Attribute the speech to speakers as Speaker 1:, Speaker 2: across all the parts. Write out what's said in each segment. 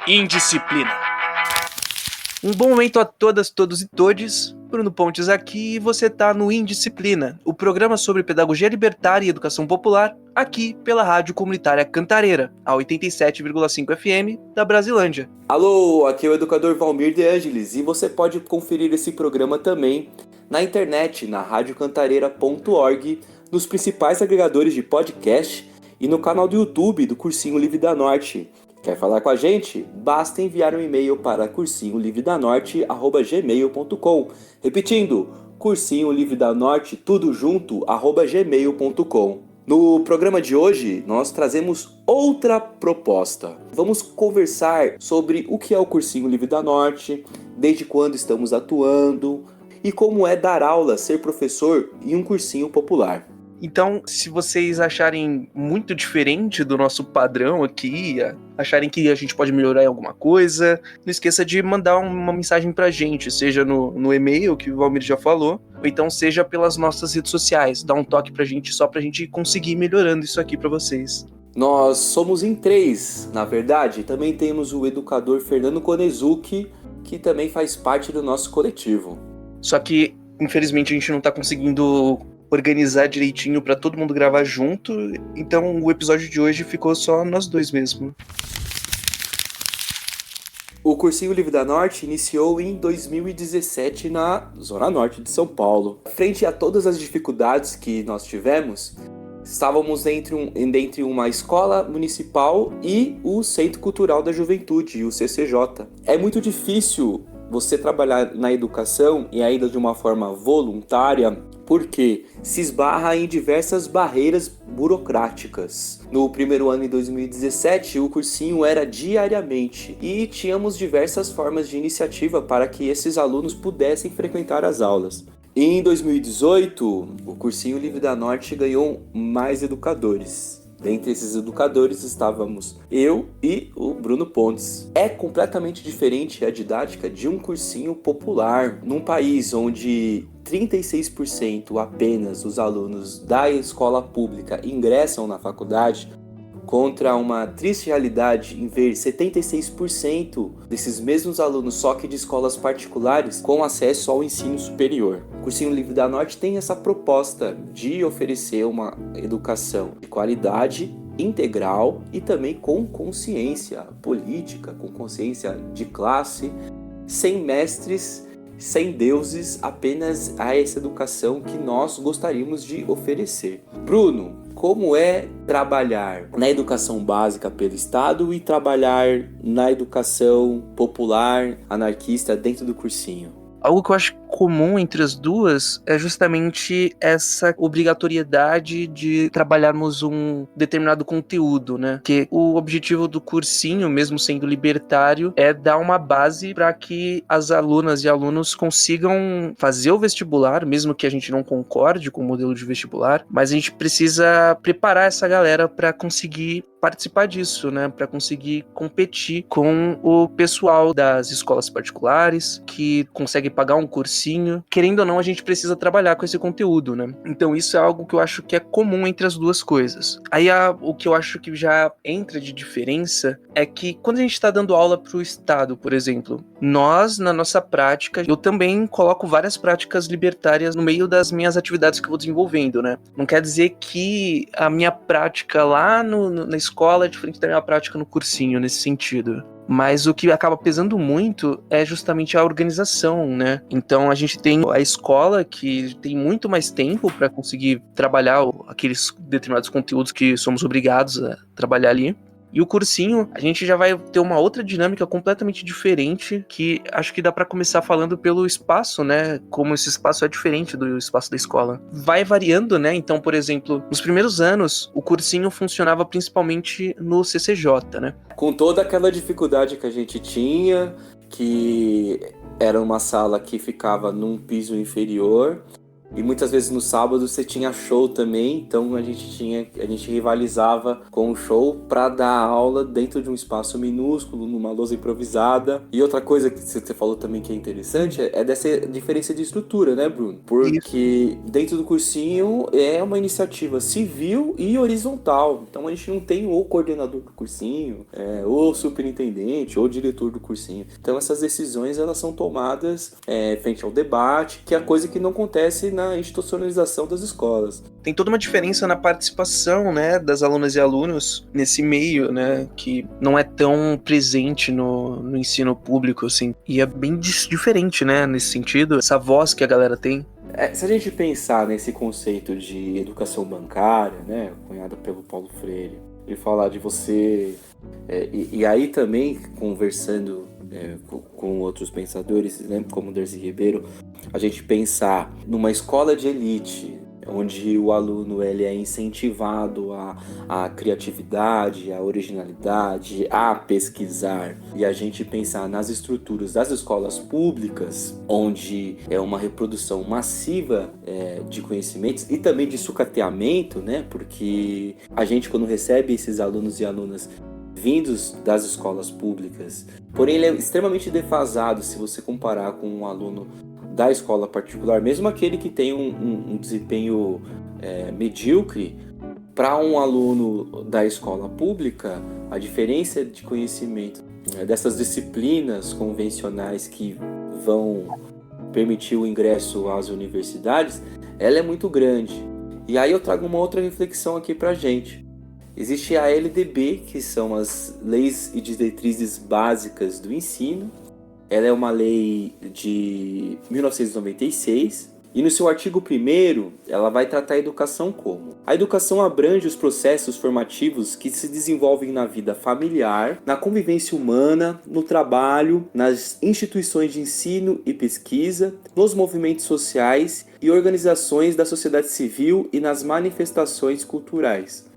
Speaker 1: Indisciplina. Um bom momento a todas, todos e todes. Bruno Pontes aqui e você tá no Indisciplina, o programa sobre pedagogia libertária e educação popular, aqui pela Rádio Comunitária Cantareira, a 87,5 FM da Brasilândia.
Speaker 2: Alô, aqui é o educador Valmir de Ângeles e você pode conferir esse programa também na internet, na radiocantareira.org, nos principais agregadores de podcast e no canal do YouTube do Cursinho Livre da Norte. Quer falar com a gente? Basta enviar um e-mail para cursinholivredanorte@gmail.com. Repetindo, cursinholivredanorte, tudo junto, @gmail.com. No programa de hoje, nós trazemos outra proposta. Vamos conversar sobre o que é o Cursinho Livre da Norte, desde quando estamos atuando e como é dar aula, ser professor em um cursinho popular.
Speaker 1: Então, se vocês acharem muito diferente do nosso padrão aqui, acharem que a gente pode melhorar em alguma coisa, não esqueça de mandar uma mensagem pra gente, seja no e-mail, que o Valmir já falou, ou então seja pelas nossas redes sociais. Dá um toque pra gente, só pra gente conseguir ir melhorando isso aqui pra vocês.
Speaker 2: Nós somos em 3, na verdade. Também temos o educador Fernando Konezuki, que também faz parte do nosso coletivo.
Speaker 1: Só que, infelizmente, a gente não tá conseguindo organizar direitinho pra todo mundo gravar junto, então o episódio de hoje ficou só nós dois mesmo.
Speaker 2: O Cursinho Livre da Norte iniciou em 2017 na Zona Norte de São Paulo. Frente a todas as dificuldades que nós tivemos, estávamos entre uma escola municipal e o Centro Cultural da Juventude, o CCJ. É muito difícil você trabalhar na educação e ainda de uma forma voluntária, porque se esbarra em diversas barreiras burocráticas. No primeiro ano, em 2017, o cursinho era diariamente e tínhamos diversas formas de iniciativa para que esses alunos pudessem frequentar as aulas. Em 2018, o Cursinho Livre da Norte ganhou mais educadores. Dentre esses educadores estávamos eu e o Bruno Pontes. É completamente diferente a didática de um cursinho popular num país onde 36% apenas dos alunos da escola pública ingressam na faculdade, contra uma triste realidade em ver 76% desses mesmos alunos, só que de escolas particulares, com acesso ao ensino superior. O Cursinho Livre da Norte tem essa proposta de oferecer uma educação de qualidade, integral e também com consciência política, com consciência de classe, sem mestres, sem deuses, apenas a essa educação que nós gostaríamos de oferecer. Bruno, como é trabalhar na educação básica pelo Estado e trabalhar na educação popular, anarquista, dentro do cursinho?
Speaker 1: Algo que eu acho comum entre as duas é justamente essa obrigatoriedade de trabalharmos um determinado conteúdo, né? Que o objetivo do cursinho, mesmo sendo libertário, é dar uma base para que as alunas e alunos consigam fazer o vestibular, mesmo que a gente não concorde com o modelo de vestibular, mas a gente precisa preparar essa galera para conseguir participar disso, né? Para conseguir competir com o pessoal das escolas particulares que consegue pagar um cursinho. Querendo ou não, a gente precisa trabalhar com esse conteúdo, né? Então isso é algo que eu acho que é comum entre as duas coisas. Aí o que eu acho que já entra de diferença é que quando a gente está dando aula para o Estado, por exemplo, nós, na nossa prática, eu também coloco várias práticas libertárias no meio das minhas atividades que eu vou desenvolvendo, né? Não quer dizer que a minha prática lá na escola é diferente da minha prática no cursinho, nesse sentido. Mas o que acaba pesando muito é justamente a organização, né? Então a gente tem a escola que tem muito mais tempo para conseguir trabalhar aqueles determinados conteúdos que somos obrigados a trabalhar ali. E o cursinho, a gente já vai ter uma outra dinâmica completamente diferente, que acho que dá para começar falando pelo espaço, né? Como esse espaço é diferente do espaço da escola. Vai variando, né? Então, por exemplo, nos primeiros anos, o cursinho funcionava principalmente no CCJ, né?
Speaker 2: Com toda aquela dificuldade que a gente tinha, que era uma sala que ficava num piso inferior, E muitas vezes no sábado você tinha show também, então a gente rivalizava com o show para dar aula dentro de um espaço minúsculo, numa lousa improvisada. E outra coisa que você falou também que é interessante é dessa diferença de estrutura, né, Bruno? Porque dentro do cursinho é uma iniciativa civil e horizontal. Então a gente não tem o coordenador do cursinho, ou superintendente, ou diretor do cursinho. Então essas decisões elas são tomadas frente ao debate, que é a coisa que não acontece na institucionalização das escolas.
Speaker 1: Tem toda uma diferença na participação, né, das alunas e alunos nesse meio, né, que não é tão presente no ensino público, assim. E é bem diferente, né, nesse sentido, essa voz que a galera tem.
Speaker 2: Se a gente pensar nesse conceito de educação bancária, né, cunhado pelo Paulo Freire, ele falar de você... e aí também, conversando com outros pensadores, né, como Darcy Ribeiro, a gente pensar numa escola de elite, onde o aluno ele é incentivado à criatividade, à originalidade, a pesquisar, e a gente pensar nas estruturas das escolas públicas, onde é uma reprodução massiva de conhecimentos e também de sucateamento, né? Porque a gente, quando recebe esses alunos e alunas vindos das escolas públicas, porém ele é extremamente defasado se você comparar com um aluno da escola particular, mesmo aquele que tem um desempenho medíocre, para um aluno da escola pública, a diferença de conhecimento dessas disciplinas convencionais que vão permitir o ingresso às universidades, ela é muito grande. E aí eu trago uma outra reflexão aqui para a gente. Existe a LDB, que são as Leis e Diretrizes Básicas do Ensino. Ela é uma lei de 1996 e no seu artigo 1º ela vai tratar a educação como? A educação abrange os processos formativos que se desenvolvem na vida familiar, na convivência humana, no trabalho, nas instituições de ensino e pesquisa, nos movimentos sociais e organizações da sociedade civil e nas manifestações culturais.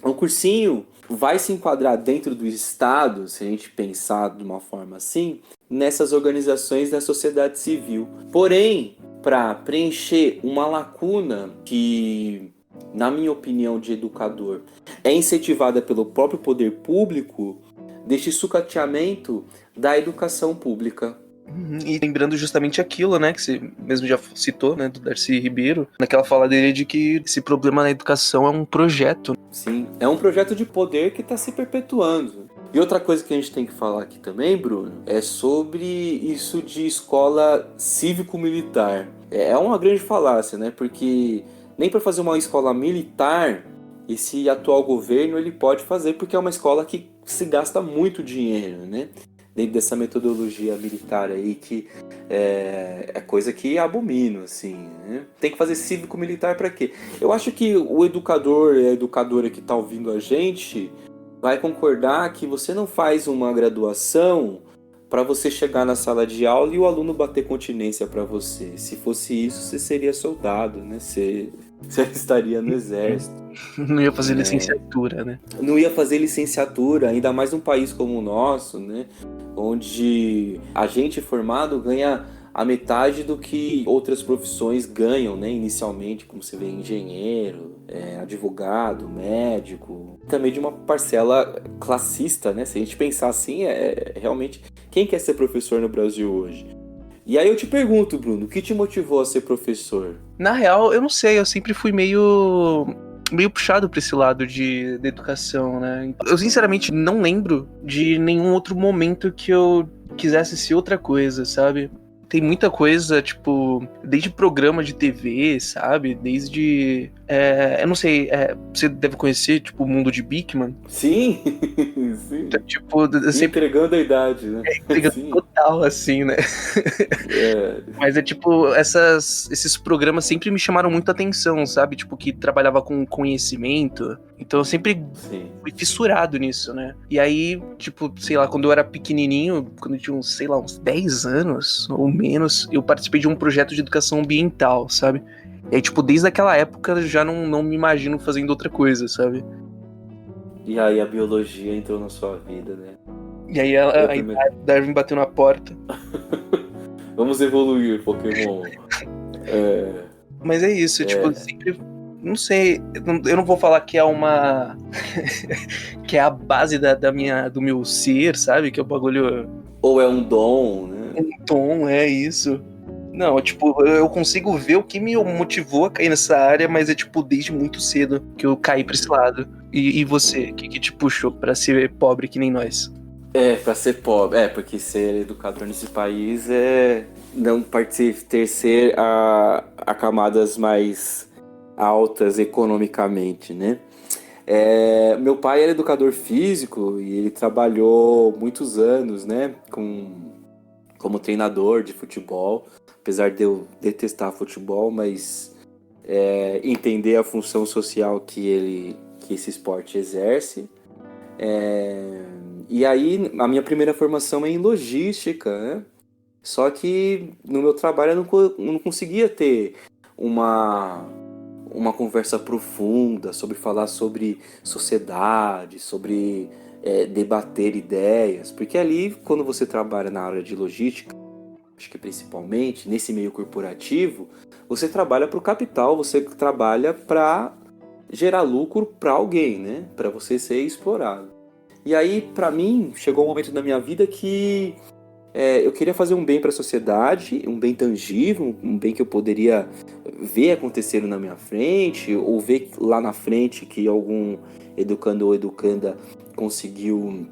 Speaker 2: O cursinho vai se enquadrar dentro do Estado, se a gente pensar de uma forma assim, nessas organizações da sociedade civil. Porém, para preencher uma lacuna que, na minha opinião de educador, é incentivada pelo próprio poder público, deste sucateamento da educação pública.
Speaker 1: E lembrando justamente aquilo, né, que você mesmo já citou, né, do Darcy Ribeiro, naquela fala dele de que esse problema na educação é um projeto.
Speaker 2: Sim, é um projeto de poder que está se perpetuando. E outra coisa que a gente tem que falar aqui também, Bruno, é sobre isso de escola cívico-militar. É uma grande falácia, né, porque nem para fazer uma escola militar, esse atual governo ele pode fazer, porque é uma escola que se gasta muito dinheiro, né? Dentro dessa metodologia militar aí, que é coisa que abomino, assim, né? Tem que fazer cívico-militar para quê? Eu acho que o educador e a educadora que está ouvindo a gente vai concordar que você não faz uma graduação para você chegar na sala de aula e o aluno bater continência para você. Se fosse isso, você seria soldado, né? Você estaria no exército.
Speaker 1: Não ia fazer licenciatura, né?
Speaker 2: Não ia fazer licenciatura, ainda mais num país como o nosso, né? Onde a gente formado ganha a metade do que outras profissões ganham, né? Inicialmente, como você vê, engenheiro, advogado, médico. Também de uma parcela classista, né? Se a gente pensar assim, realmente... Quem quer ser professor no Brasil hoje? E aí eu te pergunto, Bruno, o que te motivou a ser professor?
Speaker 1: Na real, eu não sei, eu sempre fui meio puxado pra esse lado da educação, né? Eu sinceramente não lembro de nenhum outro momento que eu quisesse ser outra coisa, sabe? Tem muita coisa, tipo, desde programa de TV, sabe? Desde... eu não sei, você deve conhecer, tipo, o Mundo de Beakman.
Speaker 2: Sim, sim.
Speaker 1: Então, tipo, sempre...
Speaker 2: Entregando a idade, né?
Speaker 1: Entregando total, assim, né? Mas tipo, esses programas sempre me chamaram muita atenção, sabe? Tipo, que trabalhava com conhecimento. Então eu sempre fui fissurado nisso, né? E aí, tipo, sei lá, quando eu era pequenininho, quando eu tinha uns 10 anos ou menos, eu participei de um projeto de educação ambiental, sabe? E aí, tipo, desde aquela época eu já não me imagino fazendo outra coisa, sabe?
Speaker 2: E aí a biologia entrou na sua vida, né?
Speaker 1: E aí a Darwin bateu na porta.
Speaker 2: Vamos evoluir, Pokémon.
Speaker 1: Mas é isso, tipo, sempre. Não sei, eu não vou falar que é uma. que é a base do meu ser, sabe? Que é o bagulho.
Speaker 2: Ou é um dom, né?
Speaker 1: Um tom, é isso. Não, tipo, eu consigo ver o que me motivou a cair nessa área, mas é tipo desde muito cedo que eu caí pra esse lado. E você, o que te puxou pra ser pobre que nem nós?
Speaker 2: Pra ser pobre. Porque ser educador nesse país é não pertencer a camadas mais altas economicamente, né? Meu pai era educador físico e ele trabalhou muitos anos, né, como treinador de futebol, apesar de eu detestar futebol, mas entender a função social que esse esporte exerce. E aí, a minha primeira formação é em logística, né? Só que no meu trabalho eu não conseguia ter uma conversa profunda sobre falar sobre sociedade, sobre debater ideias, porque ali, quando você trabalha na área de logística, acho que principalmente nesse meio corporativo, você trabalha para o capital, você trabalha para gerar lucro para alguém, né? Para você ser explorado. E aí, para mim, chegou um momento da minha vida que eu queria fazer um bem para a sociedade, um bem tangível, um bem que eu poderia ver acontecendo na minha frente, ou ver lá na frente que algum educando ou educanda conseguiu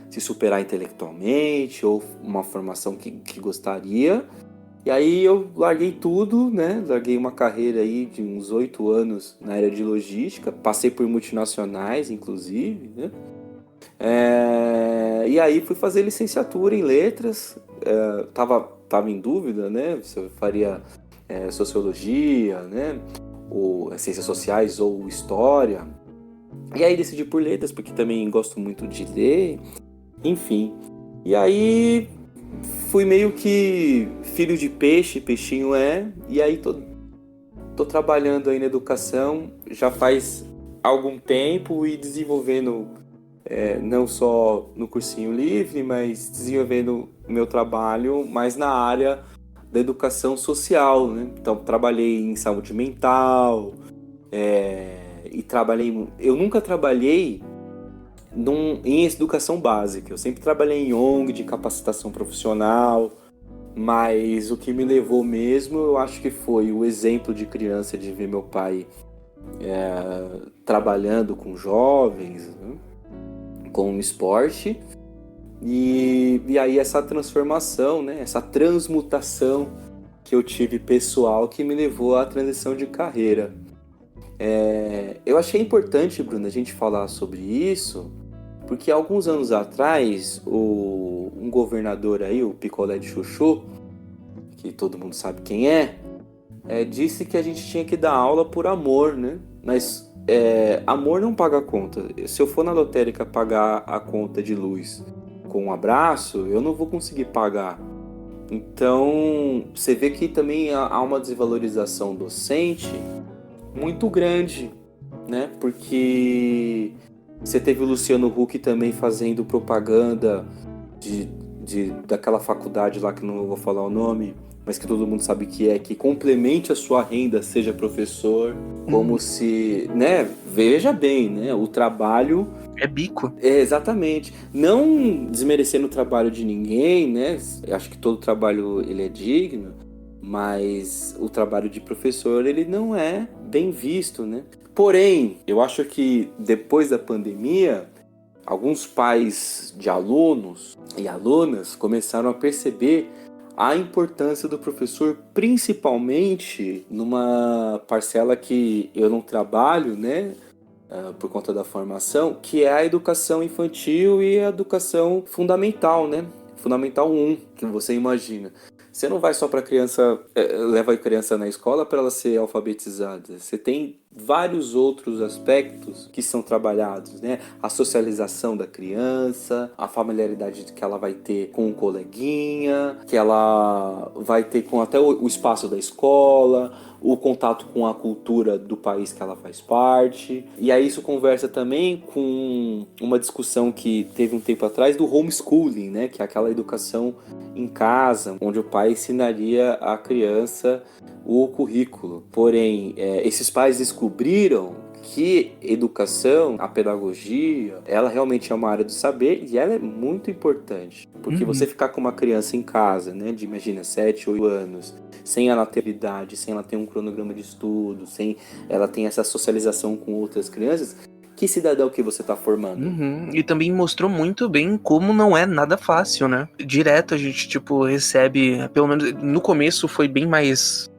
Speaker 2: se superar intelectualmente, ou uma formação que gostaria. E aí eu larguei tudo, né? Larguei uma carreira aí de uns 8 anos na área de logística, passei por multinacionais, inclusive, né? E aí fui fazer licenciatura em letras, tava em dúvida, né? Se eu faria sociologia, né? Ou ciências sociais ou história. E aí decidi por letras, porque também gosto muito de ler, enfim. E aí fui meio que filho de peixe, peixinho e aí tô trabalhando aí na educação já faz algum tempo e desenvolvendo não só no cursinho livre, mas desenvolvendo o meu trabalho mais na área da educação social, né? Então trabalhei em saúde mental, e eu nunca trabalhei em educação básica, eu sempre trabalhei em ONG de capacitação profissional, mas o que me levou mesmo, eu acho que foi o exemplo de criança, de ver meu pai trabalhando com jovens, né? Com o esporte, e aí essa transformação, né? Essa transmutação que eu tive pessoal que me levou à transição de carreira. Eu achei importante, Bruno, a gente falar sobre isso, porque alguns anos atrás, um governador aí, o Picolé de Chuchu, que todo mundo sabe quem disse que a gente tinha que dar aula por amor, né? Mas amor não paga a conta. Se eu for na lotérica pagar a conta de luz com um abraço, eu não vou conseguir pagar. Então, você vê que também há uma desvalorização docente muito grande, né? Porque você teve o Luciano Huck também fazendo propaganda daquela faculdade lá que não vou falar o nome, mas que todo mundo sabe que complemente a sua renda, seja professor, como se, né, veja bem, né, o trabalho...
Speaker 1: É bico.
Speaker 2: Exatamente. Não desmerecendo o trabalho de ninguém, né, acho que todo trabalho ele é digno, mas o trabalho de professor, ele não é bem visto, né. Porém, eu acho que depois da pandemia, alguns pais de alunos e alunas começaram a perceber a importância do professor, principalmente numa parcela que eu não trabalho, né, por conta da formação, que é a educação infantil e a educação fundamental, né, Fundamental 1, que você imagina. Você não vai só para criança, leva a criança na escola para ela ser alfabetizada. Você tem vários outros aspectos que são trabalhados, né? A socialização da criança, a familiaridade que ela vai ter com o coleguinha, que ela vai ter com até o espaço da escola, o contato com a cultura do país que ela faz parte. E aí isso conversa também com uma discussão que teve um tempo atrás do homeschooling, né? Que é aquela educação em casa, onde o pai ensinaria a criança o currículo. Porém, esses pais descobriram que educação, a pedagogia, ela realmente é uma área do saber e ela é muito importante. Porque você ficar com uma criança em casa, né, de imagina 7, 8 anos, sem ela ter habilidade, sem ela ter um cronograma de estudo, sem ela ter essa socialização com outras crianças, que cidadão que você está formando?
Speaker 1: E também mostrou muito bem como não é nada fácil, né? Direto a gente, tipo, recebe, pelo menos no começo foi bem mais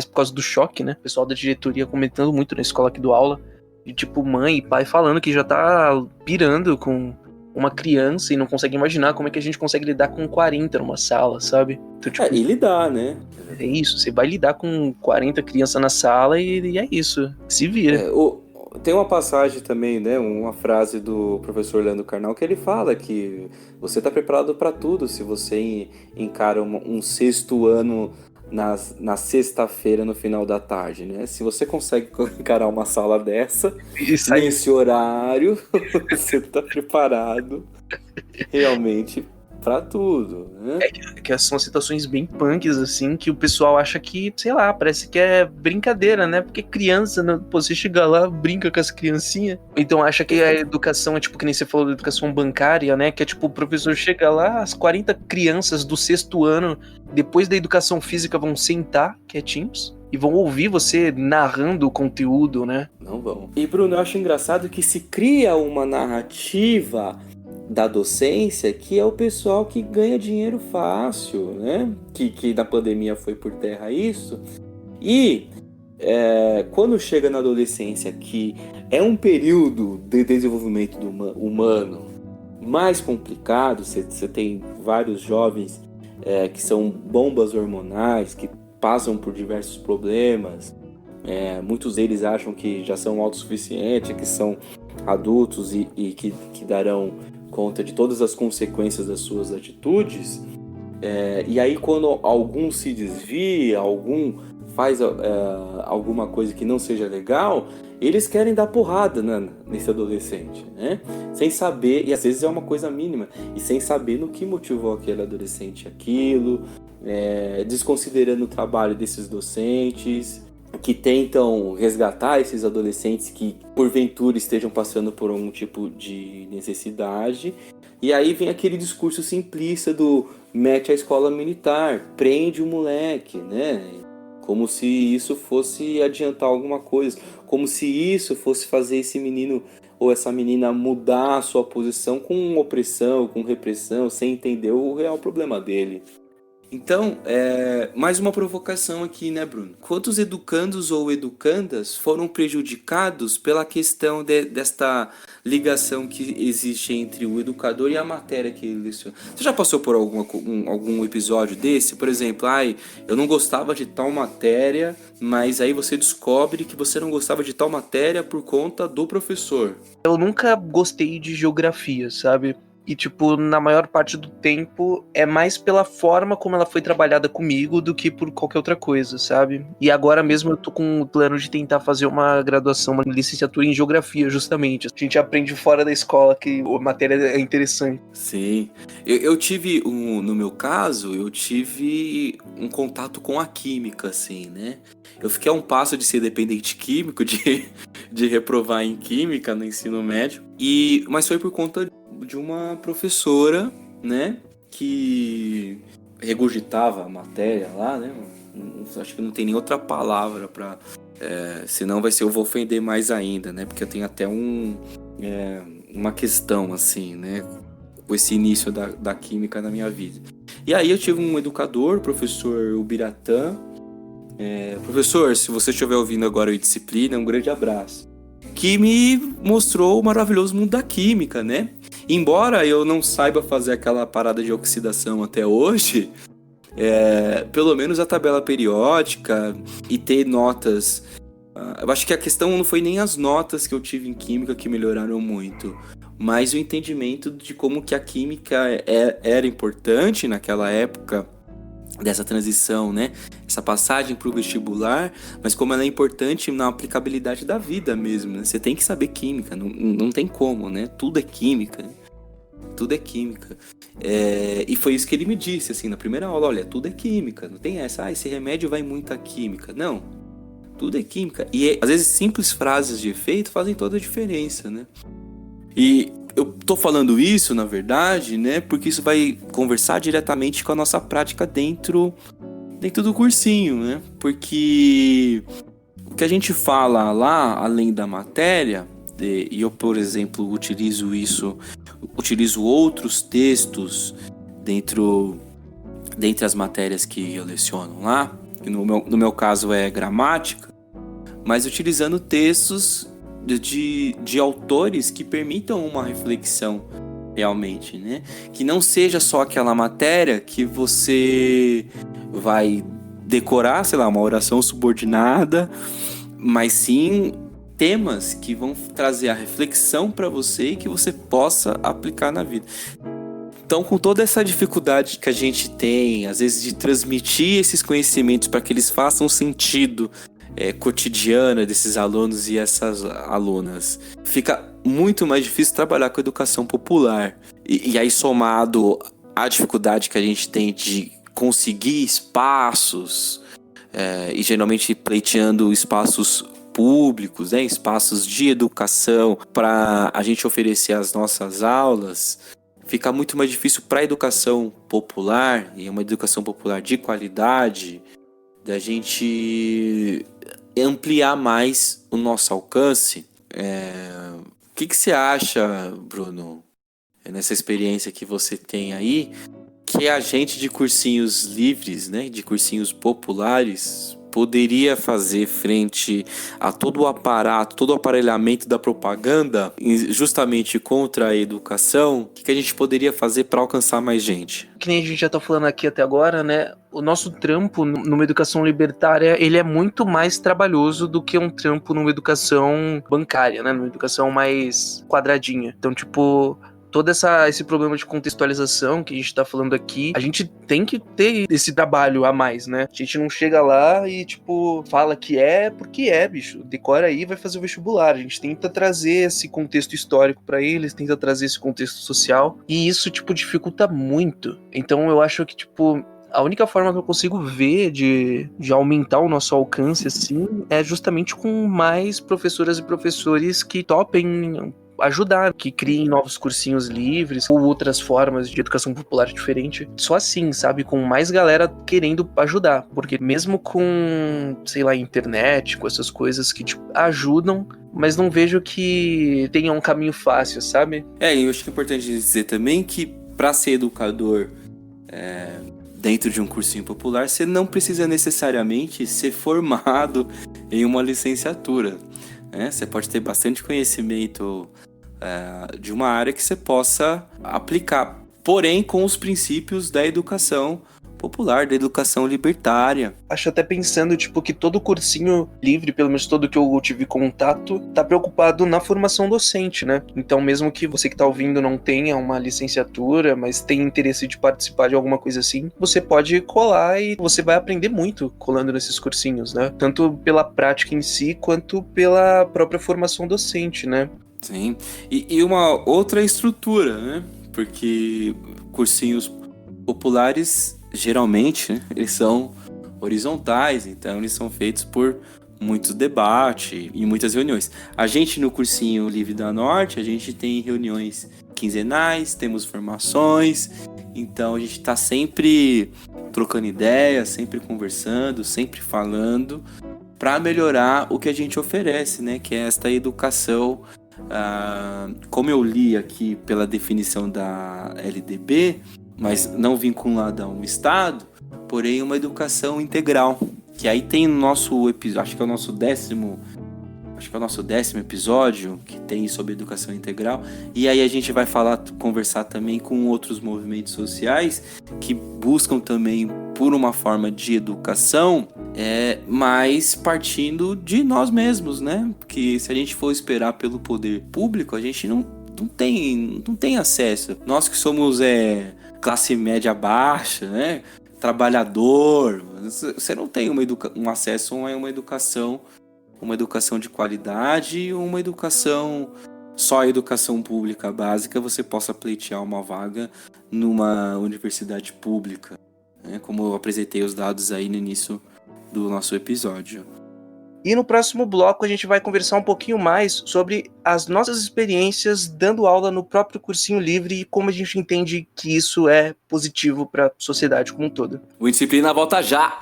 Speaker 1: por causa do choque, né? O pessoal da diretoria comentando muito na escola que dou aula, de tipo mãe e pai falando que já tá pirando com uma criança e não consegue imaginar como é que a gente consegue lidar com 40 numa sala, sabe? Então, tipo,
Speaker 2: E lidar, né?
Speaker 1: é isso, você vai lidar com 40 crianças na sala e é isso, se vira.
Speaker 2: Tem uma passagem também, né, uma frase do professor Leandro Carnal que ele fala que você está preparado para tudo se você encara um sexto ano na sexta-feira no final da tarde, né? Se você consegue encarar uma sala dessa nesse horário, você está preparado realmente para tudo, né?
Speaker 1: Que são situações bem punks, assim, que o pessoal acha que, sei lá, parece que é brincadeira, né? Porque criança, né? Pô, você chega lá, brinca com as criancinhas. Então acha que a educação é tipo, que nem você falou, da educação bancária, né? Que é tipo, o professor chega lá, as 40 crianças do sexto ano, depois da educação física, vão sentar quietinhos e vão ouvir você narrando o conteúdo, né?
Speaker 2: Não vão. E, Bruno, eu acho engraçado que se cria uma narrativa da docência, que é o pessoal que ganha dinheiro fácil, né? Que na pandemia foi por terra isso. E quando chega na adolescência, que é um período de desenvolvimento do humano mais complicado, você tem vários jovens que são bombas hormonais, que passam por diversos problemas. Muitos deles acham que já são autossuficientes, que são adultos e que darão conta de todas as consequências das suas atitudes, e aí quando algum se desvia, algum faz alguma coisa que não seja legal, eles querem dar porrada nesse adolescente, né? Sem saber, e às vezes é uma coisa mínima, e sem saber no que motivou aquele adolescente aquilo, desconsiderando o trabalho desses docentes, que tentam resgatar esses adolescentes que porventura estejam passando por algum tipo de necessidade. E aí vem aquele discurso simplista do mete a escola militar, prende o moleque, né? Como se isso fosse adiantar alguma coisa, como se isso fosse fazer esse menino ou essa menina mudar a sua posição com opressão, com repressão, sem entender o real problema dele. Então, mais uma provocação aqui, né, Bruno? Quantos educandos ou educandas foram prejudicados pela questão desta ligação que existe entre o educador e a matéria que ele leciona? Você já passou por algum episódio desse? Por exemplo, eu não gostava de tal matéria, mas aí você descobre que você não gostava de tal matéria por conta do professor.
Speaker 1: Eu nunca gostei de geografia, sabe? E, tipo, na maior parte do tempo é mais pela forma como ela foi trabalhada comigo do que por qualquer outra coisa, sabe? E agora mesmo eu tô com o plano de tentar fazer uma graduação, uma licenciatura em geografia, justamente. A gente aprende fora da escola que a matéria é interessante.
Speaker 2: Sim. Eu tive, no meu caso, eu tive um contato com a química, assim, né? Eu fiquei a um passo de ser dependente químico, de reprovar em química no ensino médio. Mas foi por conta de uma professora, né, que regurgitava a matéria lá, né, acho que não tem nem outra palavra para, senão eu vou ofender mais ainda, né, porque eu tenho até uma questão assim, né, com esse início da química na minha vida. E aí eu tive um educador, professor Ubiratã, professor, se você estiver ouvindo agora a disciplina, um grande abraço, que me mostrou o maravilhoso mundo da química, né? Embora eu não saiba fazer aquela parada de oxidação até hoje, pelo menos a tabela periódica e ter notas. Eu acho que a questão não foi nem as notas que eu tive em química que melhoraram muito, mas o entendimento de como que a química era importante naquela época, dessa transição, né? Essa passagem para o vestibular, mas como ela é importante na aplicabilidade da vida mesmo, né? Você tem que saber química, não tem como, né? Tudo é química. tudo é química. E foi isso que ele me disse, assim, na primeira aula, olha, tudo é química, não tem essa, esse remédio vai muita química. Não, tudo é química. E às vezes simples frases de efeito fazem toda a diferença, né? E eu tô falando isso, na verdade, né, porque isso vai conversar diretamente com a nossa prática dentro do cursinho, né? Porque o que a gente fala lá, além da matéria, e eu, por exemplo, utilizo outros textos dentre as matérias que eu leciono lá, que no meu caso é gramática, mas utilizando textos de autores que permitam uma reflexão realmente, né? Que não seja só aquela matéria que você vai decorar, sei lá, uma oração subordinada, mas sim temas que vão trazer a reflexão para você e que você possa aplicar na vida. Então, com toda essa dificuldade que a gente tem, às vezes, de transmitir esses conhecimentos para que eles façam sentido cotidiano desses alunos e essas alunas, fica muito mais difícil trabalhar com educação popular. E aí, somado à dificuldade que a gente tem de conseguir espaços, e geralmente pleiteando espaços públicos, né, espaços de educação para a gente oferecer as nossas aulas, fica muito mais difícil para a educação popular, e uma educação popular de qualidade, da gente ampliar mais o nosso alcance. O que você acha, Bruno, nessa experiência que você tem aí, que a gente de cursinhos livres, né, de cursinhos populares, poderia fazer frente a todo o aparato, todo o aparelhamento da propaganda, justamente contra a educação? O que a gente poderia fazer para alcançar mais gente?
Speaker 1: Que nem a gente já tá falando aqui até agora, né? O nosso trampo numa educação libertária, ele é muito mais trabalhoso do que um trampo numa educação bancária, né? Numa educação mais quadradinha. Então, tipo, todo esse problema de contextualização que a gente tá falando aqui, a gente tem que ter esse trabalho a mais, né? A gente não chega lá e, tipo, fala que é porque é, bicho. Decora aí e vai fazer o vestibular. A gente tenta trazer esse contexto histórico pra eles, tenta trazer esse contexto social. E isso, tipo, dificulta muito. Então eu acho que, tipo, a única forma que eu consigo ver de aumentar o nosso alcance, assim, é justamente com mais professoras e professores que topem ajudar, que criem novos cursinhos livres ou outras formas de educação popular diferente. Só assim, sabe? Com mais galera querendo ajudar. Porque mesmo com, sei lá, internet, com essas coisas que tipo, ajudam, mas não vejo que tenha um caminho fácil, sabe?
Speaker 2: E eu acho que é importante dizer também que para ser educador dentro de um cursinho popular, você não precisa necessariamente ser formado em uma licenciatura, né? Você pode ter bastante conhecimento de uma área que você possa aplicar, porém com os princípios da educação popular, da educação libertária.
Speaker 1: Acho até pensando, tipo, que todo cursinho livre, pelo menos todo que eu tive contato, tá preocupado na formação docente, né? Então, mesmo que você que tá ouvindo não tenha uma licenciatura, mas tenha interesse de participar de alguma coisa assim, você pode colar e você vai aprender muito colando nesses cursinhos, né? Tanto pela prática em si, quanto pela própria formação docente, né?
Speaker 2: Sim, e uma outra estrutura, né? Porque cursinhos populares, geralmente, né, eles são horizontais, então eles são feitos por muitos debates e muitas reuniões. A gente no cursinho Livre da Norte, a gente tem reuniões quinzenais, temos formações, então a gente está sempre trocando ideias, sempre conversando, sempre falando para melhorar o que a gente oferece, né? Que é esta educação, como eu li aqui pela definição da LDB, mas não vinculada a um estado, porém uma educação integral, que aí tem no nosso episódio, acho que é o nosso 10º episódio que tem sobre educação integral, e aí a gente vai conversar também com outros movimentos sociais que buscam também por uma forma de educação, mas partindo de nós mesmos, né? Porque se a gente for esperar pelo poder público, a gente não tem acesso. Nós que somos classe média baixa, né? Trabalhador, você não tem um acesso a uma educação de qualidade, uma educação só a educação pública básica você possa pleitear uma vaga numa universidade pública, né? Como eu apresentei os dados aí no início do nosso episódio.
Speaker 1: E no próximo bloco a gente vai conversar um pouquinho mais sobre as nossas experiências dando aula no próprio cursinho livre e como a gente entende que isso é positivo para a sociedade como um todo.
Speaker 2: O Indisciplina volta já!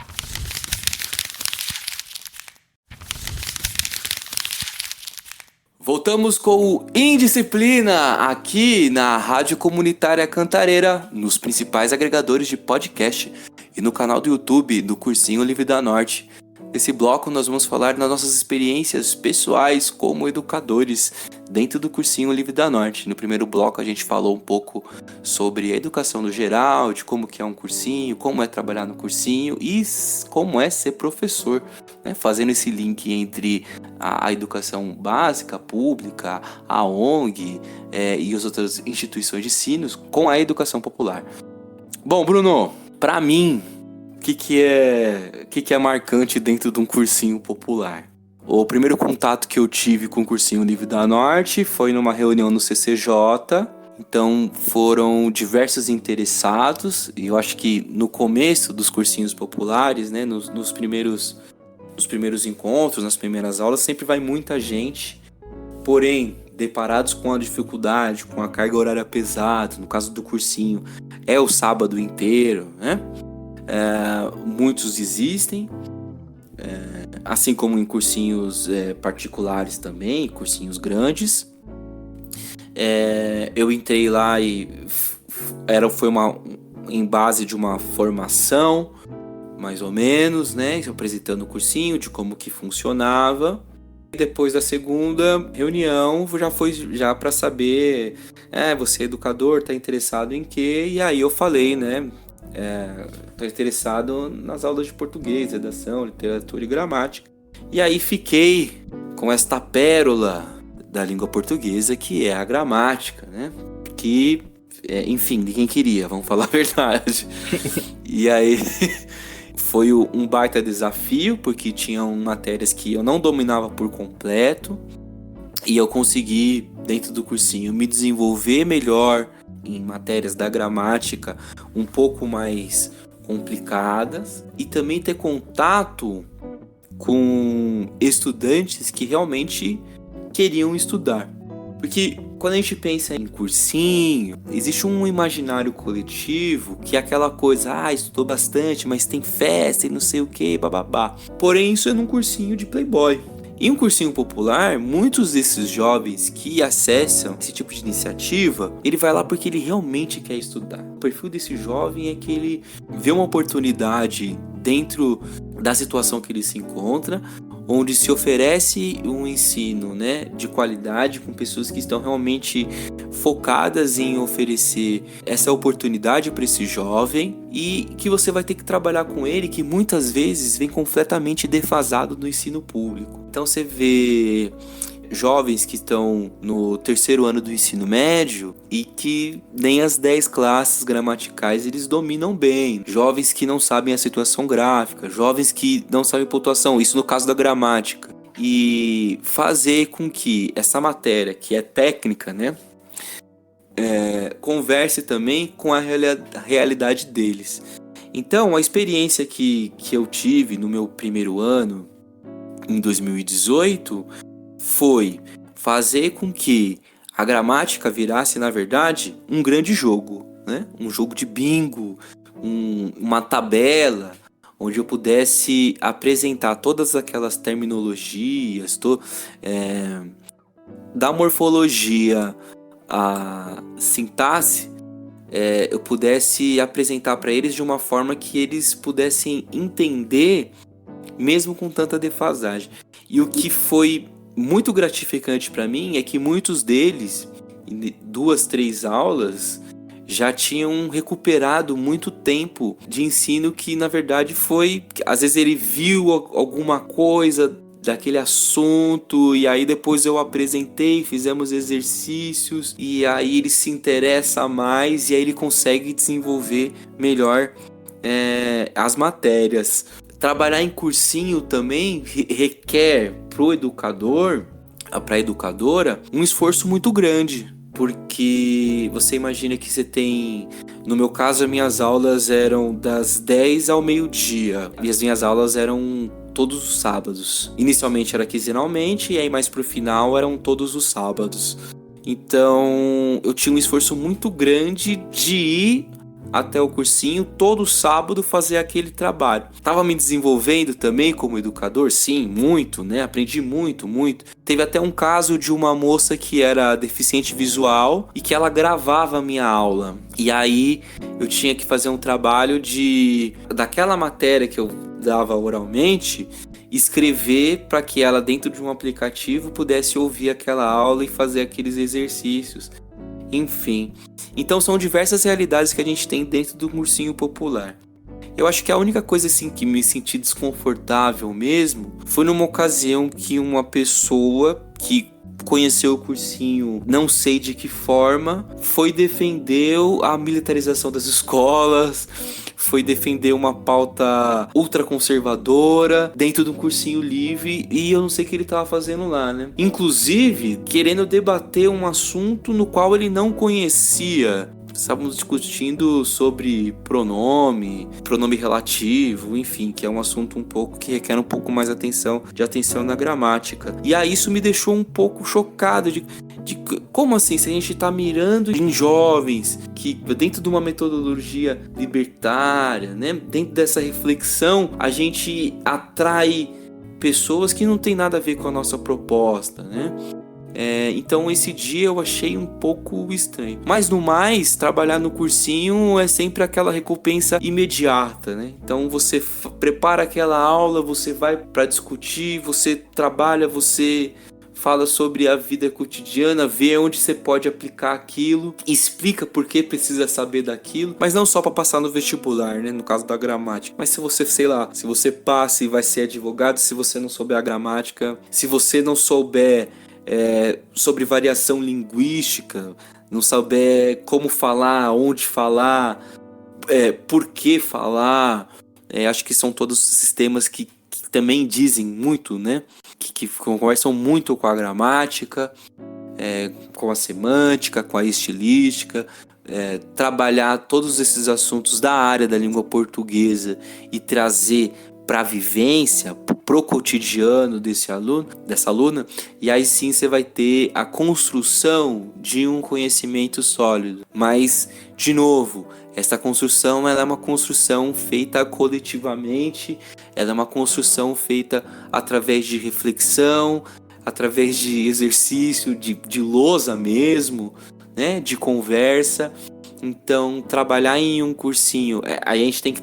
Speaker 2: Voltamos com o Indisciplina, aqui na Rádio Comunitária Cantareira, nos principais agregadores de podcast e no canal do YouTube do Cursinho Livre da Norte. Nesse bloco nós vamos falar das nossas experiências pessoais como educadores dentro do Cursinho Livre da Norte. No primeiro bloco a gente falou um pouco sobre a educação no geral, de como que é um cursinho, como é trabalhar no cursinho e como é ser professor, né? Fazendo esse link entre a educação básica, pública, a ONG e as outras instituições de ensino com a educação popular. Bom, Bruno, para mim, o que é marcante dentro de um cursinho popular? O primeiro contato que eu tive com o Cursinho Livre da Norte foi numa reunião no CCJ. Então foram diversos interessados, e eu acho que no começo dos cursinhos populares, né, nos primeiros encontros, nas primeiras aulas, sempre vai muita gente. Porém, deparados com a dificuldade, com a carga horária pesada, no caso do cursinho, é o sábado inteiro, né? Muitos desistem, assim como em cursinhos particulares também, cursinhos grandes. Eu entrei lá e foi em base de uma formação, mais ou menos, né? Apresentando o cursinho, de como que funcionava. E depois da segunda reunião, já foi para saber, você é educador, tá interessado em quê? E aí eu falei, né? Estou interessado nas aulas de português, redação, literatura e gramática. E aí fiquei com esta pérola da língua portuguesa, que é a gramática, né? Que, enfim, ninguém queria, vamos falar a verdade. E aí foi um baita desafio, porque tinham matérias que eu não dominava por completo, e eu consegui, dentro do cursinho, me desenvolver melhor em matérias da gramática um pouco mais complicadas e também ter contato com estudantes que realmente queriam estudar. Porque quando a gente pensa em cursinho, existe um imaginário coletivo que é aquela coisa, estudou bastante, mas tem festa e não sei o que, bababá. Porém, isso é num cursinho de playboy. Em um cursinho popular, muitos desses jovens que acessam esse tipo de iniciativa, ele vai lá porque ele realmente quer estudar. O perfil desse jovem é que ele vê uma oportunidade dentro da situação que ele se encontra, onde se oferece um ensino, né, de qualidade com pessoas que estão realmente focadas em oferecer essa oportunidade para esse jovem e que você vai ter que trabalhar com ele, que muitas vezes vem completamente defasado do ensino público. Então você vê jovens que estão no terceiro ano do ensino médio e que nem as 10 classes gramaticais eles dominam bem. Jovens que não sabem a situação gráfica, jovens que não sabem pontuação, isso no caso da gramática. E fazer com que essa matéria, que é técnica, né, converse também com a realidade deles. Então, a experiência que eu tive no meu primeiro ano, em 2018, foi fazer com que a gramática virasse, na verdade, um grande jogo, né? Um jogo de bingo, uma tabela, onde eu pudesse apresentar todas aquelas terminologias, da morfologia à sintaxe, eu pudesse apresentar para eles de uma forma que eles pudessem entender, mesmo com tanta defasagem. E o que foi muito gratificante para mim é que muitos deles, em 2, 3 aulas, já tinham recuperado muito tempo de ensino que, na verdade, foi... Às vezes ele viu alguma coisa daquele assunto e aí depois eu apresentei, fizemos exercícios e aí ele se interessa mais e aí ele consegue desenvolver melhor as matérias. Trabalhar em cursinho também requer pro educador para educadora, um esforço muito grande, porque você imagina que você tem... No meu caso, as minhas aulas eram das 10 ao meio-dia, e as minhas aulas eram todos os sábados. Inicialmente era quinzenalmente, e aí mais pro final eram todos os sábados. Então eu tinha um esforço muito grande de ir até o cursinho todo sábado fazer aquele trabalho. Tava me desenvolvendo também como educador, sim, muito, né? Aprendi muito, muito. Teve até um caso de uma moça que era deficiente visual e que ela gravava a minha aula. E aí eu tinha que fazer um trabalho daquela matéria que eu dava oralmente, escrever para que ela, dentro de um aplicativo, pudesse ouvir aquela aula e fazer aqueles exercícios. Enfim, então são diversas realidades que a gente tem dentro do cursinho popular. Eu acho que a única coisa assim que me senti desconfortável mesmo foi numa ocasião que uma pessoa que conheceu o cursinho, não sei de que forma, foi defender a militarização das escolas, foi defender uma pauta ultraconservadora dentro de um cursinho livre, e eu não sei o que ele estava fazendo lá, né? Inclusive, querendo debater um assunto no qual ele não conhecia. Estávamos discutindo sobre pronome relativo, enfim, que é um assunto que requer um pouco mais de atenção na gramática. E aí isso me deixou um pouco chocado de como assim, se a gente está mirando em jovens que dentro de uma metodologia libertária, né, dentro dessa reflexão, a gente atrai pessoas que não tem nada a ver com a nossa proposta, né? Então esse dia eu achei um pouco estranho. Mas no mais, trabalhar no cursinho é sempre aquela recompensa imediata, né? Então você prepara aquela aula, você vai para discutir, você trabalha, você fala sobre a vida cotidiana, vê onde você pode aplicar aquilo, explica por que precisa saber daquilo, mas não só para passar no vestibular, né? No caso da gramática. Mas se você, sei lá, se você passa e vai ser advogado, se você não souber a gramática, se você não souber sobre variação linguística, não souber como falar, onde falar, por que falar, acho que são todos sistemas que também dizem muito, né? Que conversam muito com a gramática, com a semântica, com a estilística. Trabalhar todos esses assuntos da área da língua portuguesa e trazer para a vivência, pro cotidiano dessa aluna, e aí sim você vai ter a construção de um conhecimento sólido. Mas, de novo, essa construção ela é uma construção feita coletivamente, ela é uma construção feita através de reflexão, através de exercício, de lousa mesmo, né, de conversa. Então, trabalhar em um cursinho, aí a gente tem que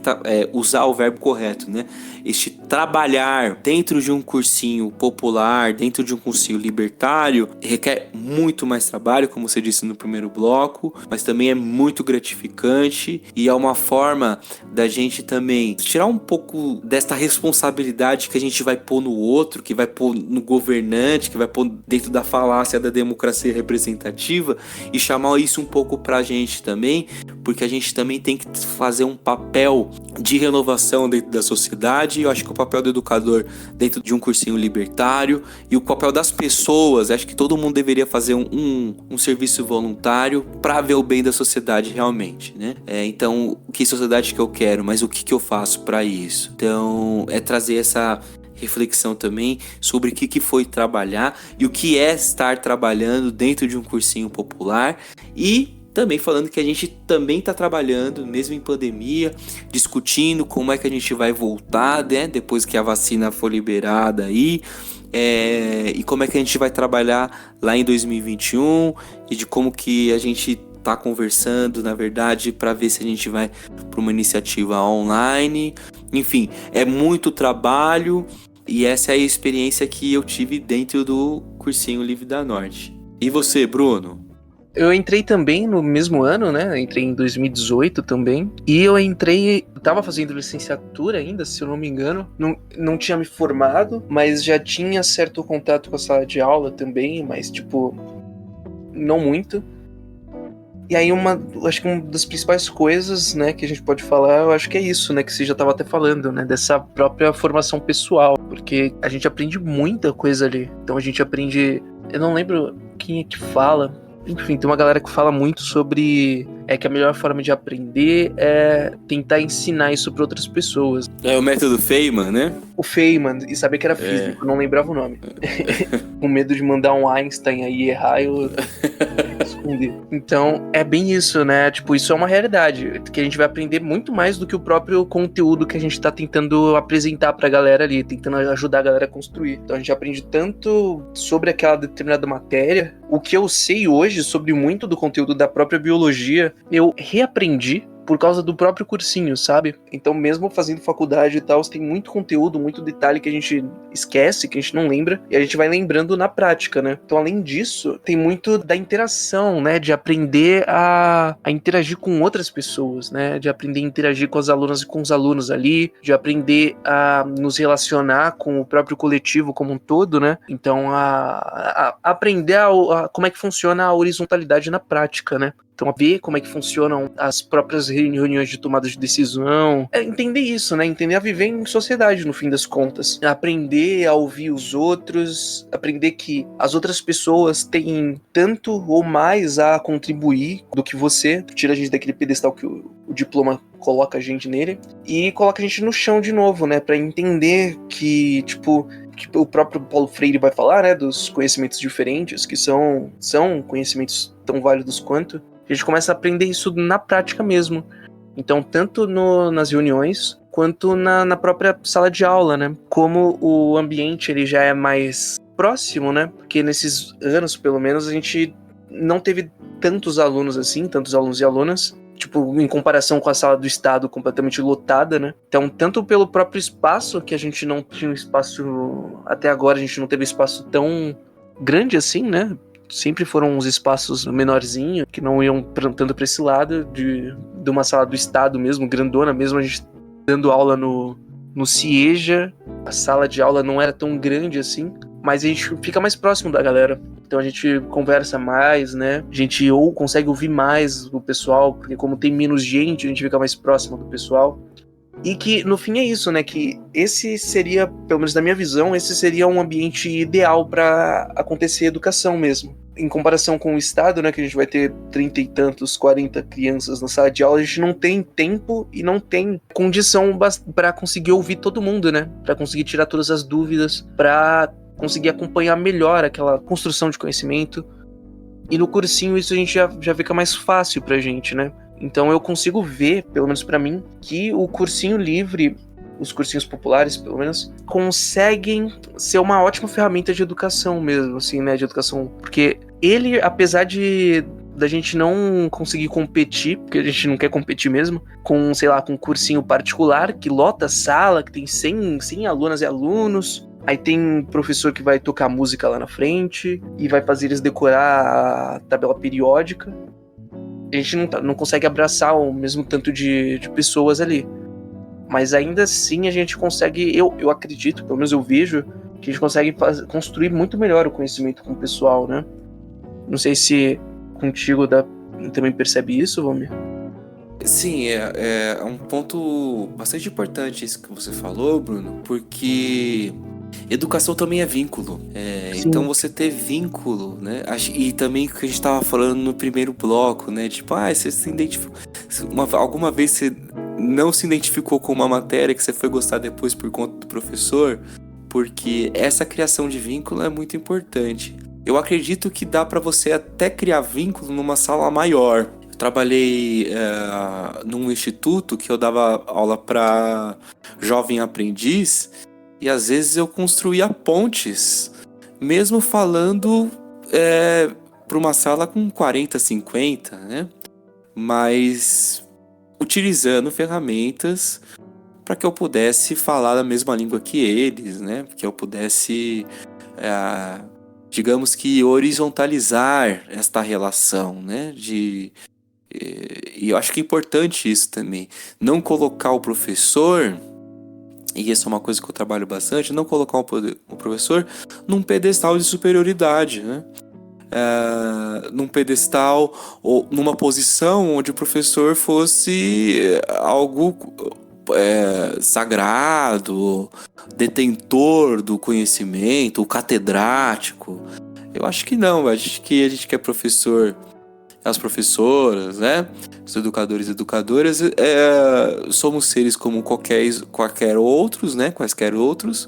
Speaker 2: usar o verbo correto, né? Este trabalhar dentro de um cursinho popular, dentro de um cursinho libertário, requer muito mais trabalho, como você disse no primeiro bloco, mas também é muito gratificante e é uma forma da gente também tirar um pouco desta responsabilidade que a gente vai pôr no outro, que vai pôr no governante, que vai pôr dentro da falácia da democracia representativa e chamar isso um pouco pra gente também, porque a gente também tem que fazer um papel de renovação dentro da sociedade. Eu acho que o papel do educador dentro de um cursinho libertário e o papel das pessoas, acho que todo mundo deveria fazer um serviço voluntário para ver o bem da sociedade realmente, né? Então, que sociedade que eu quero, mas o que eu faço para isso? Então, trazer essa reflexão também sobre o que foi trabalhar e o que é estar trabalhando dentro de um cursinho popular, e também falando que a gente também está trabalhando, mesmo em pandemia, discutindo como é que a gente vai voltar, né, depois que a vacina for liberada aí, e como é que a gente vai trabalhar lá em 2021 e de como que a gente está conversando, na verdade, para ver se a gente vai para uma iniciativa online. Enfim, é muito trabalho e essa é a experiência que eu tive dentro do Cursinho Livre da Norte. E você, Bruno?
Speaker 1: Eu entrei também no mesmo ano, né? Eu entrei em 2018 também. E eu tava fazendo licenciatura ainda, se eu não me engano. Não tinha me formado, mas já tinha certo contato com a sala de aula também, mas tipo, não muito. E aí acho que uma das principais coisas, né, que a gente pode falar, eu acho que é isso, né, que você já estava até falando, né, dessa própria formação pessoal, porque a gente aprende muita coisa ali. Então a gente aprende Eu não lembro quem é que fala. Enfim, tem uma galera que fala muito sobre que a melhor forma de aprender é tentar ensinar isso para outras pessoas.
Speaker 2: É o método Feynman, né?
Speaker 1: O Feynman, e saber que era físico, não lembrava o nome. Com medo de mandar um Einstein aí errar, eu escondi. Então, é bem isso, né? Tipo, isso é uma realidade, que a gente vai aprender muito mais do que o próprio conteúdo que a gente tá tentando apresentar pra galera ali, tentando ajudar a galera a construir. Então, a gente aprende tanto sobre aquela determinada matéria. O que eu sei hoje sobre muito do conteúdo da própria biologia, eu reaprendi por causa do próprio cursinho, sabe? Então, mesmo fazendo faculdade e tal, tem muito conteúdo, muito detalhe que a gente esquece, que a gente não lembra, e a gente vai lembrando na prática, né? Então, além disso, tem muito da interação, né? De aprender a interagir com outras pessoas, né? De aprender a interagir com as alunas e com os alunos ali, de aprender a nos relacionar com o próprio coletivo como um todo, né? Então, a aprender como é que funciona a horizontalidade na prática, né? Então, ver como é que funcionam as próprias reuniões de tomada de decisão. É entender isso, né? Entender a viver em sociedade, no fim das contas. Aprender a ouvir os outros, aprender que as outras pessoas têm tanto ou mais a contribuir do que você. Tira a gente daquele pedestal que o diploma coloca a gente nele e coloca a gente no chão de novo, né? Pra entender que, tipo, o próprio Paulo Freire vai falar, né? Dos conhecimentos diferentes, que são conhecimentos tão válidos quanto. A gente começa a aprender isso na prática mesmo. Então, tanto nas reuniões, quanto na própria sala de aula, né? Como o ambiente ele já é mais próximo, né? Porque nesses anos, pelo menos, a gente não teve tantos alunos assim, tantos alunos e alunas, tipo, em comparação com a sala do estado completamente lotada, né? Então, tanto pelo próprio espaço, que a gente não tinha um espaço... Até agora, a gente não teve espaço tão grande assim, né? Sempre foram uns espaços menorzinhos, que não iam tanto para esse lado, de uma sala do estado mesmo, grandona mesmo, a gente dando aula no CIEJA, a sala de aula não era tão grande assim, mas a gente fica mais próximo da galera. Então a gente conversa mais, né? A gente consegue ouvir mais o pessoal, porque como tem menos gente, a gente fica mais próximo do pessoal. E que, no fim, é isso, né? Que esse seria, pelo menos na minha visão, esse seria um ambiente ideal para acontecer educação mesmo. Em comparação com o Estado, né? Que a gente vai ter 30 e tantos, 40 crianças na sala de aula, a gente não tem tempo e não tem condição para conseguir ouvir todo mundo, né? Para conseguir tirar todas as dúvidas, para conseguir acompanhar melhor aquela construção de conhecimento. E no cursinho isso a gente já fica mais fácil pra gente, né? Então eu consigo ver, pelo menos pra mim, que o cursinho livre, os cursinhos populares, pelo menos, conseguem ser uma ótima ferramenta de educação mesmo, assim, né? De educação. Porque ele, apesar da gente não conseguir competir, porque a gente não quer competir mesmo, com, sei lá, com um cursinho particular que lota a sala, que tem 100 alunas e alunos. Aí tem professor que vai tocar música lá na frente e vai fazer eles decorar a tabela periódica. A gente não consegue abraçar o mesmo tanto de pessoas ali. Mas ainda assim a gente consegue, eu acredito, pelo menos eu vejo, que a gente consegue construir muito melhor o conhecimento com o pessoal, né? Não sei se contigo também percebe isso, Valmir?
Speaker 2: Sim, é um ponto bastante importante isso que você falou, Bruno, porque educação também é vínculo. Então você ter vínculo, né? E também o que a gente estava falando no primeiro bloco, né? Tipo, você se identificou. Alguma vez você não se identificou com uma matéria que você foi gostar depois por conta do professor? Porque essa criação de vínculo é muito importante. Eu acredito que dá para você até criar vínculo numa sala maior. Eu trabalhei num instituto que eu dava aula para jovem aprendiz. E às vezes eu construía pontes, mesmo falando para uma sala com 40, 50, né? Mas utilizando ferramentas para que eu pudesse falar a mesma língua que eles, né? Que eu pudesse, digamos que, horizontalizar esta relação, né? E eu acho que é importante isso também. Não colocar o professor... E isso é uma coisa que eu trabalho bastante, não colocar o professor num pedestal de superioridade, né? Num pedestal ou numa posição onde o professor fosse algo sagrado, detentor do conhecimento, o catedrático. Eu acho que não, a gente que é professor, as professoras, né? Os educadores e educadoras, somos seres como qualquer outros, né? Quaisquer outros,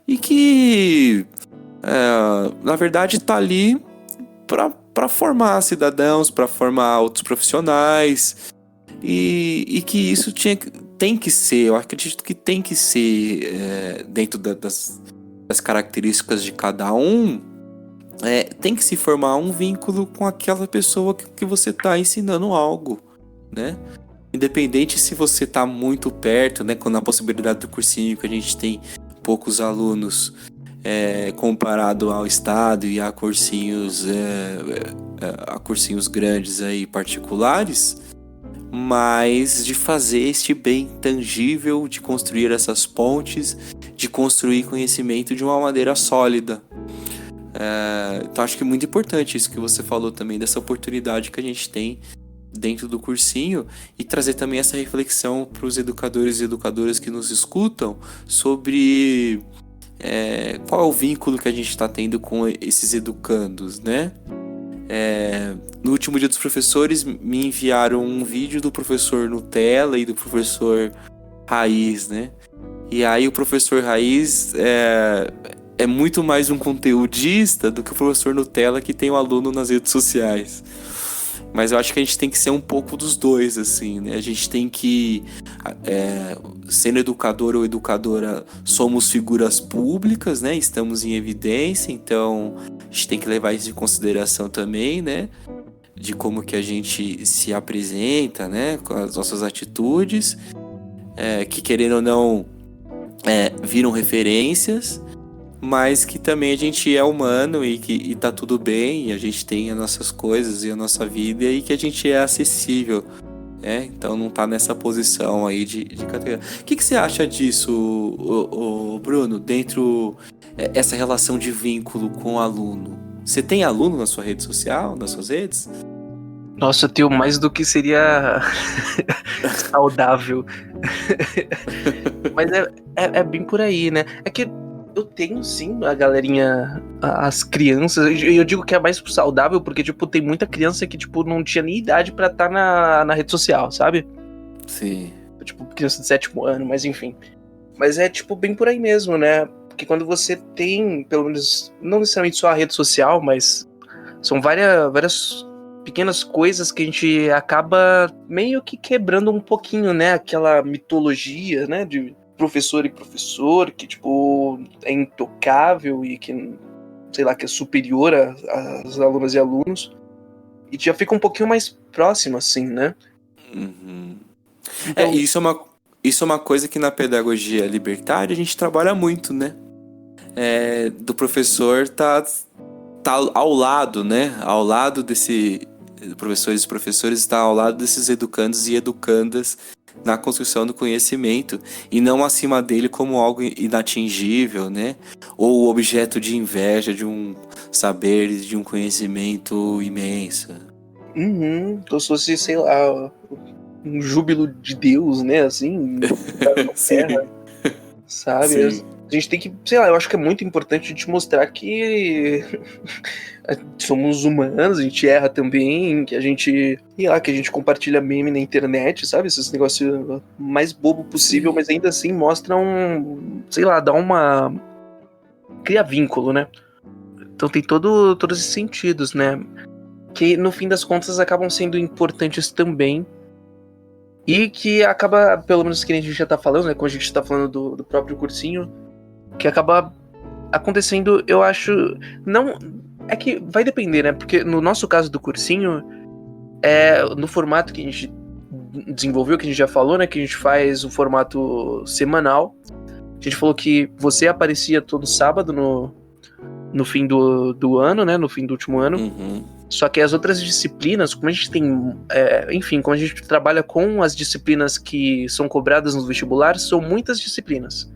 Speaker 2: e que, na verdade, tá ali para formar cidadãos, para formar outros profissionais, e que isso tem que ser, eu acredito que tem que ser, dentro das características de cada um, tem que se formar um vínculo com aquela pessoa que você está ensinando algo, né? Independente se você está muito perto, né? Quando a possibilidade do cursinho, que a gente tem poucos alunos, comparado ao estado e a cursinhos grandes aí, particulares, mas de fazer este bem tangível, de construir essas pontes, de construir conhecimento de uma maneira sólida. Então acho que é muito importante isso que você falou também, dessa oportunidade que a gente tem dentro do cursinho, e trazer também essa reflexão para os educadores e educadoras que nos escutam sobre qual é o vínculo que a gente está tendo com esses educandos, né? No último dia dos professores me enviaram um vídeo do professor Nutella e do professor Raiz, né? E aí o professor Raiz é muito mais um conteudista do que o professor Nutella, que tem um aluno nas redes sociais. Mas eu acho que a gente tem que ser um pouco dos dois, assim, né? A gente tem que, sendo educador ou educadora, somos figuras públicas, né? Estamos em evidência, então a gente tem que levar isso em consideração também, né? De como que a gente se apresenta, né? Com as nossas atitudes, que querendo ou não, viram referências, mas que também a gente é humano e tá tudo bem, e a gente tem as nossas coisas e a nossa vida, e que a gente é acessível, então não tá nessa posição aí de categoria. O que você acha disso, Bruno, dentro essa relação de vínculo com o aluno? Você tem aluno na sua rede social, nas suas redes?
Speaker 1: Nossa, eu tenho mais do que seria saudável. Mas é bem por aí, né? É que eu tenho, sim, a galerinha, as crianças, e eu digo que é mais saudável porque, tipo, tem muita criança que, tipo, não tinha nem idade pra estar na rede social, sabe?
Speaker 2: Sim.
Speaker 1: Tipo, criança de 7º ano, mas enfim. Mas é, tipo, bem por aí mesmo, né? Porque quando você tem, pelo menos, não necessariamente só a rede social, mas são várias pequenas coisas que a gente acaba meio que quebrando um pouquinho, né? Aquela mitologia, né? De professor e professor, que, tipo, é intocável e que, sei lá, que é superior às alunas e alunos. E já fica um pouquinho mais próximo, assim, né?
Speaker 2: Uhum.
Speaker 1: Então,
Speaker 2: Isso é uma coisa que na pedagogia libertária a gente trabalha muito, né? Do professor tá ao lado, né? Ao lado desse professores e professores, está ao lado desses educandos e educandas na construção do conhecimento, e não acima dele como algo inatingível, né? Ou objeto de inveja, de um saber, de um conhecimento imenso.
Speaker 1: Como se fosse, sei lá, um júbilo de Deus, né? Assim, terra, sabe?
Speaker 2: Sim.
Speaker 1: A gente tem que, sei lá, eu acho que é muito importante a gente mostrar que somos humanos, a gente erra também, que a gente, sei lá, que a gente compartilha meme na internet, sabe? Esses negócios mais bobo possível,
Speaker 2: Sim.
Speaker 1: mas ainda assim mostram, sei lá, cria vínculo, né? Então tem todos esses sentidos, né? Que no fim das contas acabam sendo importantes também. E que acaba, pelo menos que a gente já tá falando, né? Como a gente tá falando do próprio cursinho, que acaba acontecendo, eu acho. Não. É que vai depender, né? Porque no nosso caso do cursinho, no formato que a gente desenvolveu, que a gente já falou, né? Que a gente faz o formato semanal. A gente falou que você aparecia todo sábado no fim do ano, né? No fim do último ano.
Speaker 2: Uhum.
Speaker 1: Só que as outras disciplinas, como a gente tem, como a gente trabalha com as disciplinas que são cobradas no vestibular, são muitas disciplinas.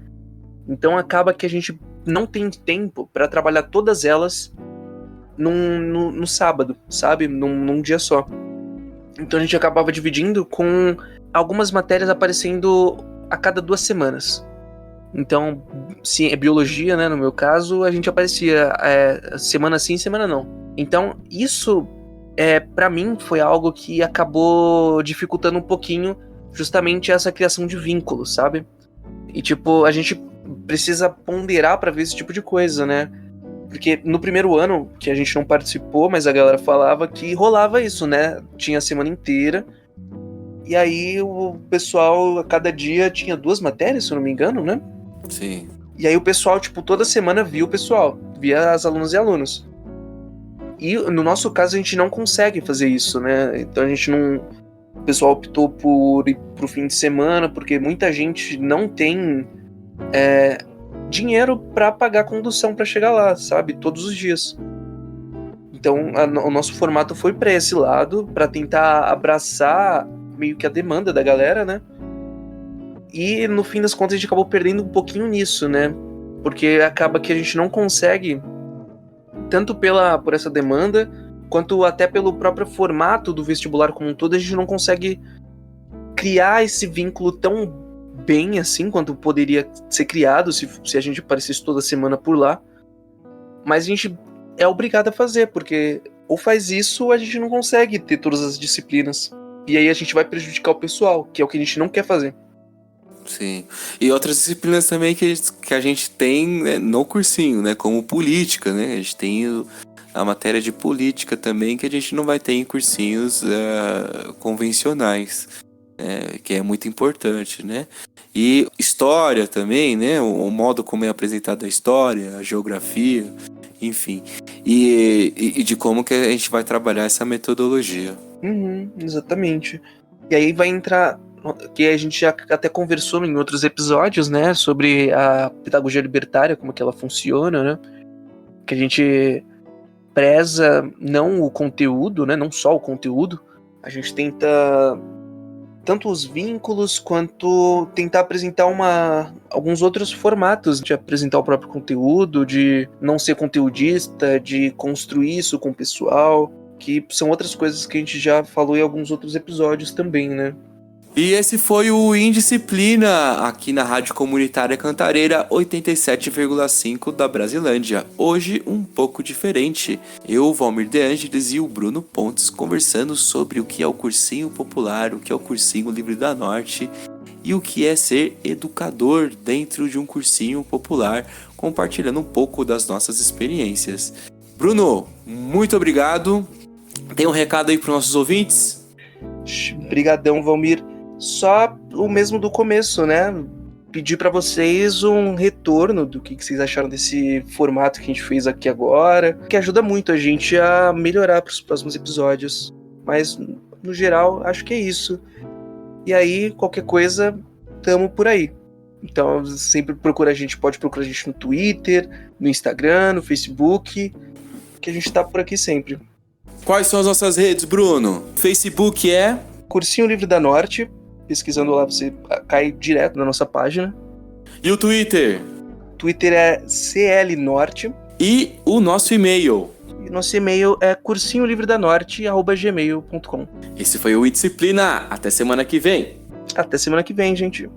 Speaker 1: Então acaba que a gente não tem tempo para trabalhar todas elas no sábado, sabe? Num dia só. Então a gente acabava dividindo com algumas matérias aparecendo a cada 2 semanas. Então, se é biologia, né, no meu caso, a gente aparecia semana sim, semana não. Então, isso, para mim, foi algo que acabou dificultando um pouquinho justamente essa criação de vínculos, sabe? E, tipo, a gente precisa ponderar pra ver esse tipo de coisa, né? Porque no primeiro ano, que a gente não participou, mas a galera falava que rolava isso, né? Tinha a semana inteira. E aí o pessoal, a cada dia, tinha 2 matérias, se eu não me engano, né?
Speaker 2: Sim.
Speaker 1: E aí o pessoal, tipo, toda semana via o pessoal, via as alunas e alunos. E no nosso caso a gente não consegue fazer isso, né? Então a gente não... O pessoal optou por ir pro fim de semana, porque muita gente não tem dinheiro pra pagar a condução pra chegar lá, sabe? Todos os dias. Então o nosso formato foi pra esse lado, pra tentar abraçar meio que a demanda da galera, né? E no fim das contas a gente acabou perdendo um pouquinho nisso, né? Porque acaba que a gente não consegue, tanto por essa demanda, quanto até pelo próprio formato do vestibular como um todo, a gente não consegue criar esse vínculo tão bem assim quanto poderia ser criado se a gente aparecesse toda semana por lá. Mas a gente é obrigado a fazer, porque ou faz isso ou a gente não consegue ter todas as disciplinas. E aí a gente vai prejudicar o pessoal, que é o que a gente não quer fazer.
Speaker 2: Sim. E outras disciplinas também que a gente tem, né, no cursinho, né? Como política, né? A gente tem a matéria de política também que a gente não vai ter em cursinhos convencionais, que é muito importante, né? E história também, né? O modo como é apresentada a história, a geografia, enfim. E de como que a gente vai trabalhar essa metodologia.
Speaker 1: Exatamente. E aí vai entrar, que a gente já até conversou em outros episódios, né, sobre a pedagogia libertária, como que ela funciona, né, que a gente preza não o conteúdo, né, não só o conteúdo, a gente tenta tanto os vínculos quanto tentar apresentar alguns outros formatos de apresentar o próprio conteúdo, de não ser conteudista, de construir isso com o pessoal, que são outras coisas que a gente já falou em alguns outros episódios também, né?
Speaker 2: E esse foi o Indisciplina, aqui na Rádio Comunitária Cantareira 87,5 da Brasilândia. Hoje, um pouco diferente. Eu, Valmir De Angelis e o Bruno Pontes conversando sobre o que é o cursinho popular, o que é o cursinho Livre da Norte e o que é ser educador dentro de um cursinho popular, compartilhando um pouco das nossas experiências. Bruno, muito obrigado. Tem um recado aí para os nossos ouvintes?
Speaker 1: Brigadão, Valmir. Só o mesmo do começo, né? Pedir pra vocês um retorno do que vocês acharam desse formato que a gente fez aqui agora, que ajuda muito a gente a melhorar pros próximos episódios. Mas, no geral, acho que é isso. E aí, qualquer coisa, tamo por aí. Então, sempre pode procurar a gente no Twitter, no Instagram, no Facebook, que a gente tá por aqui sempre.
Speaker 2: Quais são as nossas redes, Bruno? Facebook é...
Speaker 1: Cursinho Livre da Norte. Pesquisando lá, você cai direto na nossa página.
Speaker 2: E o Twitter?
Speaker 1: Twitter é CLNorte.
Speaker 2: E o nosso e-mail?
Speaker 1: E nosso e-mail é cursinholivredanorte@gmail.com.
Speaker 2: Esse foi o Indisciplina. Até semana que vem.
Speaker 1: Até semana que vem, gente.